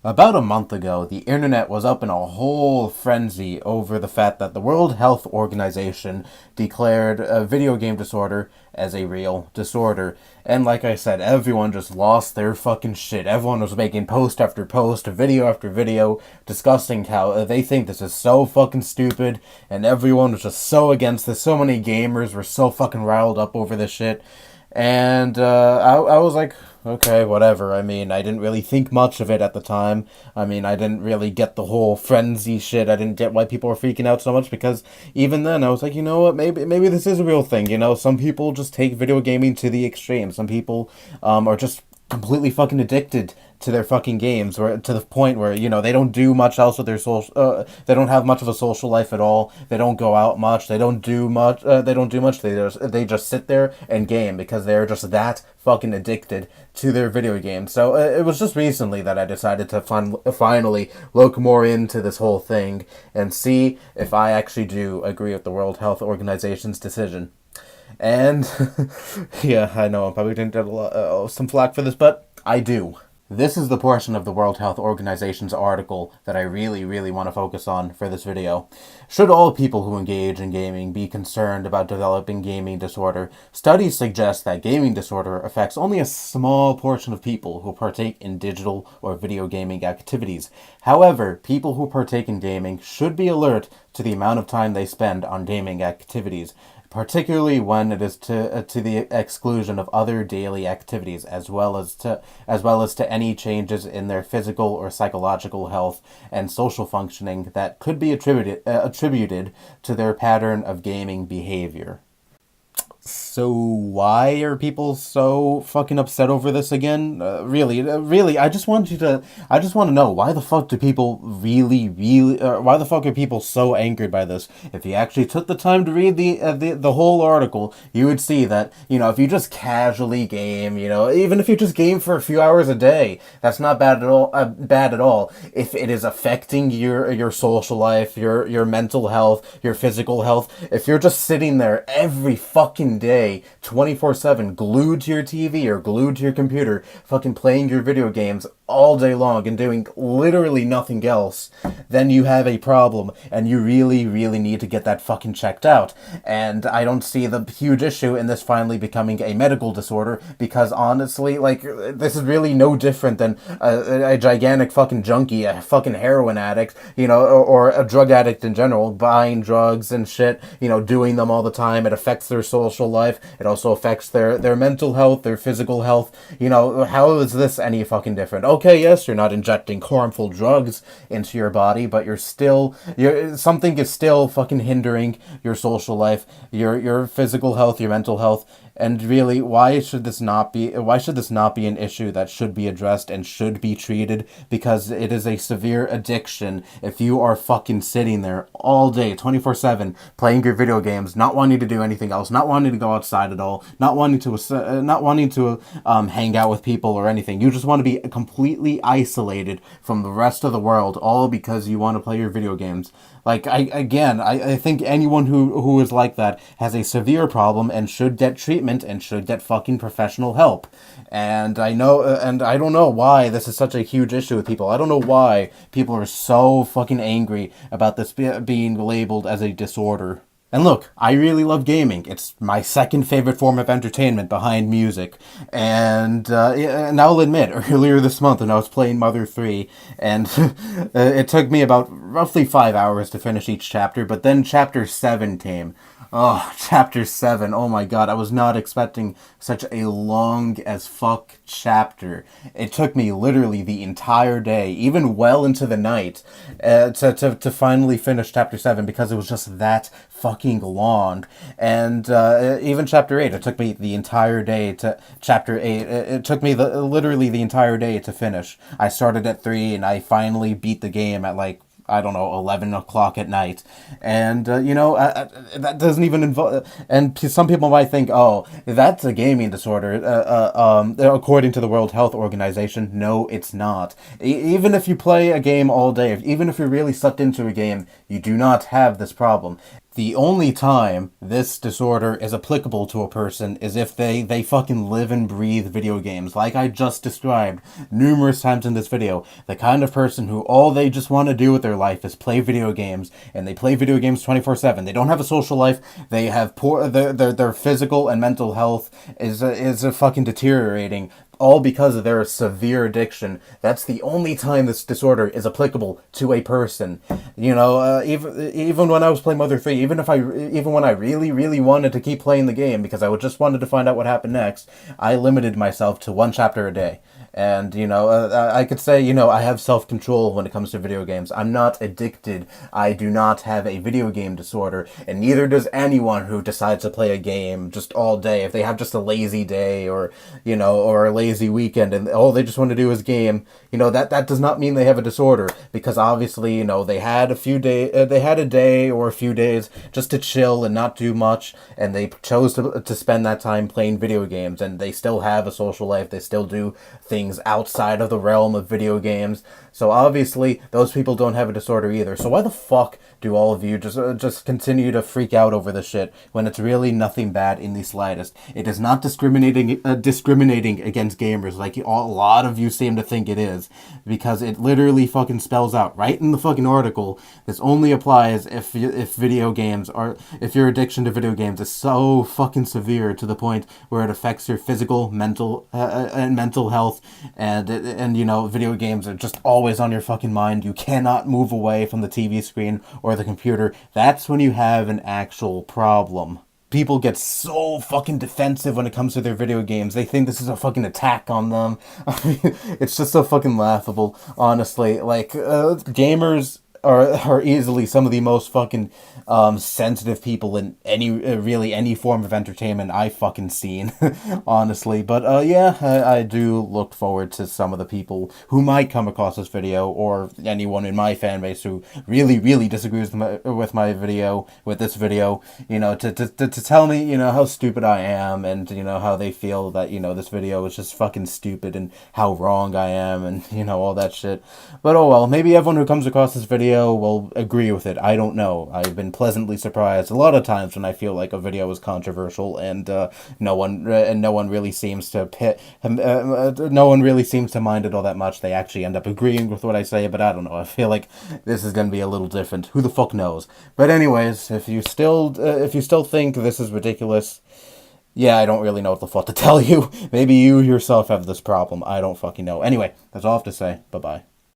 About a month ago, the internet was up in a whole frenzy over the fact that the World Health Organization declared a video game disorder as a real disorder. And like I said, everyone just lost their fucking shit. Everyone was making post after post, video after video, discussing how they think this is so fucking stupid, and everyone was just so against this. So many gamers were so fucking riled up over this shit. And I was like, okay, whatever. I mean, I didn't really think much of it at the time. I mean, I didn't really get the whole frenzy shit. I didn't get why people were freaking out so much because even then I was like, you know what, maybe this is a real thing. You know, some people just take video gaming to the extreme. Some people are just completely fucking addicted to their fucking games, or to the point where they don't do much else with their social. They don't have much of a social life at all. They don't go out much. They don't do much. They don't do much. They just sit there and game because they're just that fucking addicted to their video games. So it was just recently that I decided to finally look more into this whole thing and see if I actually do agree with the World Health Organization's decision. And yeah, I know I'm probably going to get some flack for this, but I do. This is the portion of the World Health Organization's article that I really, really want to focus on for this video. Should all people who engage in gaming be concerned about developing gaming disorder? Studies suggest that gaming disorder affects only a small portion of people who partake in digital or video gaming activities. However, people who partake in gaming should be alert to the amount of time they spend on gaming activities, particularly when it is to the exclusion of other daily activities, as well as to any changes in their physical or psychological health and social functioning that could be attributed to their pattern of gaming behavior. So why are people so fucking upset over this again? Really, I just want to know why the fuck do people why the fuck are people so angered by this? If you actually took the time to read the whole article, you would see that if you just casually game, even if you just game for a few hours a day, that's not bad at all. Bad at all. If it is affecting your social life, your mental health, your physical health, if you're just sitting there every fucking day, 24/7, glued to your TV or glued to your computer, fucking playing your video games all day long and doing literally nothing else, then you have a problem, and you really, really need to get that fucking checked out. And I don't see the huge issue in this finally becoming a medical disorder, because honestly, this is really no different than a gigantic fucking junkie, a fucking heroin addict, or a drug addict in general, buying drugs and shit, doing them all the time. It affects their social life. It also affects their mental health, their physical health. How is this any fucking different? Okay, yes, you're not injecting harmful drugs into your body, but something is still fucking hindering your social life, your physical health, your mental health. And really, why should this not be an issue that should be addressed and should be treated? Because it is a severe addiction if you are fucking sitting there all day, 24/7, playing your video games, not wanting to do anything else, not wanting to go outside at all, not wanting to hang out with people or anything. You just want to be completely isolated from the rest of the world, all because you want to play your video games. I think anyone who is like that has a severe problem and should get treatment and should get fucking professional help. And I don't know why this is such a huge issue with people. I don't know why people are so fucking angry about this being labeled as a disorder. And look, I really love gaming. It's my second favorite form of entertainment behind music. And I'll admit, earlier this month when I was playing Mother 3, and it took me about roughly 5 hours to finish each chapter, but then Chapter 7 came. Oh, Chapter 7. Oh my god, I was not expecting such a long as fuck chapter. It took me literally the entire day, even well into the night, to finally finish Chapter 7, because it was just that fucking long. And even Chapter 8, it took me the entire day to... Chapter 8, it took me literally the entire day to finish. I started at 3, and I finally beat the game at I don't know, 11 o'clock at night. And, that doesn't even involve... And some people might think, oh, that's a gaming disorder, according to the World Health Organization. No, it's not. Even if you play a game all day, even if you're really sucked into a game, you do not have this problem. The only time this disorder is applicable to a person is if they fucking live and breathe video games, like I just described numerous times in this video. The kind of person who all they just want to do with their life is play video games, and they play video games 24/7. They don't have a social life. They have their physical and mental health is fucking deteriorating, all because of their severe addiction. That's the only time this disorder is applicable to a person. You know, even when I was playing Mother 3, even when I really wanted to keep playing the game because I just wanted to find out what happened next, I limited myself to one chapter a day. And, you know, I could say, you know, I have self-control when it comes to video games. I'm not addicted. I do not have a video game disorder. And neither does anyone who decides to play a game just all day. If they have just a lazy day or, you know, or a lazy weekend and all they just want to do is game, you know, that does not mean they have a disorder. Because obviously, you know, they had a day or a few days just to chill and not do much. And they chose to spend that time playing video games. And they still have a social life. They still do things outside of the realm of video games. So obviously those people don't have a disorder either. So why the fuck do all of you just continue to freak out over this shit when it's really nothing bad in the slightest? It is not discriminating against gamers like a lot of you seem to think it is, because it literally fucking spells out right in the fucking article. This only applies if video games are, if your addiction to video games is so fucking severe to the point where it affects your physical, mental, and mental health, and you know, video games are just always on your fucking mind. You cannot move away from the TV screen or the computer. That's when you have an actual problem. People get so fucking defensive when it comes to their video games. They think this is a fucking attack on them. I mean, it's just so fucking laughable, honestly. Like, gamers are easily some of the most fucking sensitive people in really any form of entertainment I've fucking seen, honestly. But yeah, I do look forward to some of the people who might come across this video, or anyone in my fan base who really disagrees with this video, you know, to tell me, you know, how stupid I am, and, you know, how they feel that, you know, this video is just fucking stupid and how wrong I am, and, you know, all that shit. But oh well, maybe everyone who comes across this video will agree with it. I don't know. I've been pleasantly surprised a lot of times when I feel like a video is controversial, and no one really seems to no one really seems to mind it all that much. They actually end up agreeing with what I say, but I don't know. I feel like this is gonna be a little different. Who the fuck knows? But anyways, if you still think this is ridiculous, yeah, I don't really know what the fuck to tell you. Maybe you yourself have this problem. I don't fucking know. Anyway, that's all I have to say. Bye bye.